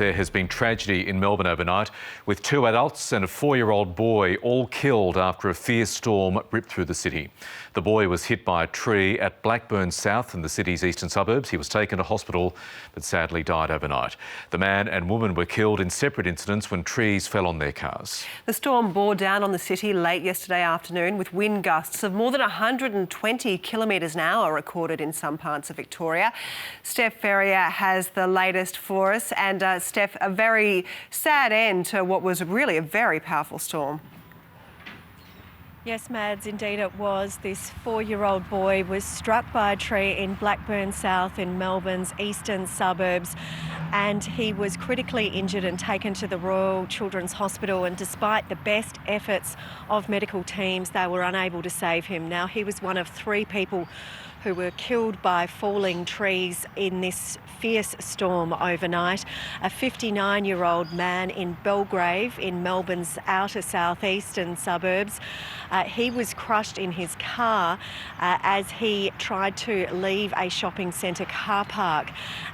There has been tragedy in Melbourne overnight, with 2 adults and a 4-year-old boy all killed after a fierce storm ripped through the city. The boy was hit by a tree at Blackburn South in the city's eastern suburbs. He was taken to hospital but sadly died overnight. The man and woman were killed in separate incidents when trees fell on their cars. The storm bore down on the city late yesterday afternoon with wind gusts of more than 120 kilometres an hour recorded in some parts of Victoria. Steph Ferrier has the latest for us. And Steph, a very sad end to what was really a very powerful storm. Yes, Mads, indeed it was. This 4-year-old boy was struck by a tree in Blackburn South in Melbourne's eastern suburbs, and he was critically injured and taken to the Royal Children's Hospital, and despite the best efforts of medical teams, they were unable to save him. Now, he was one of 3 people who were killed by falling trees in this fierce storm overnight. A 59-year-old man in Belgrave in Melbourne's outer southeastern suburbs. He was crushed in his car as he tried to leave a shopping centre car park.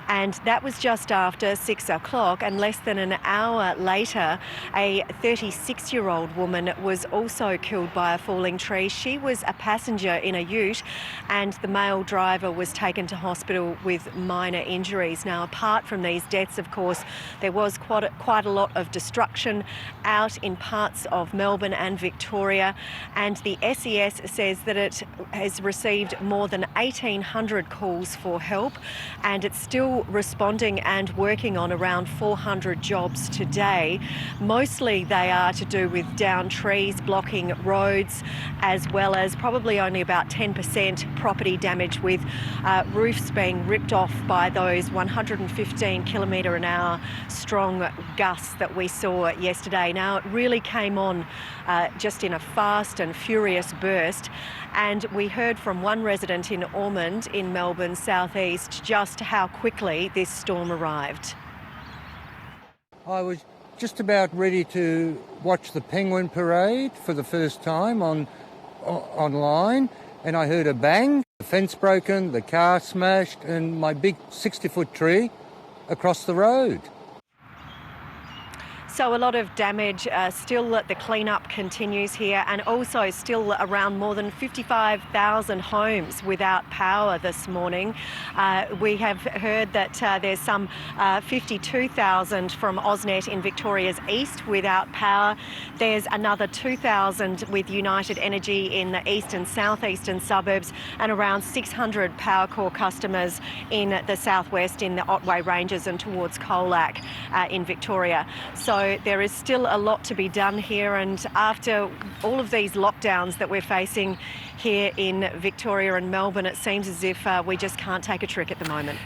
And that was just after 6 o'clock, and less than an hour later, a 36-year-old woman was also killed by a falling tree. She was a passenger in a ute, and the male driver was taken to hospital with minor injuries. Now, apart from these deaths, of course, there was quite a lot of destruction out in parts of Melbourne and Victoria, and the SES says that it has received more than 1,800 calls for help, and it's still responding and working on around 400 jobs today. Mostly they are to do with downed trees blocking roads, as well as probably only about 10% property damage, with roofs being ripped off by those 115 km/h strong gusts that we saw yesterday. Now, it really came on just in a fast and furious burst, and we heard from one resident in Ormond in Melbourne's southeast just how quickly this storm arrived. I was just about ready to watch the penguin parade for the first time online, and I heard a bang, the fence broken, the car smashed, and my big 60-foot tree across the road. So a lot of damage. Still the clean-up continues here, and also still around more than 55,000 homes without power this morning. We have heard that there's some 52,000 from AusNet in Victoria's east without power. There's another 2,000 with United Energy in the east and southeastern suburbs, and around 600 Powercore customers in the southwest in the Otway Ranges and towards Colac in Victoria. So there is still a lot to be done here, and after all of these lockdowns that we're facing here in Victoria and Melbourne, it seems as if we just can't take a trick at the moment.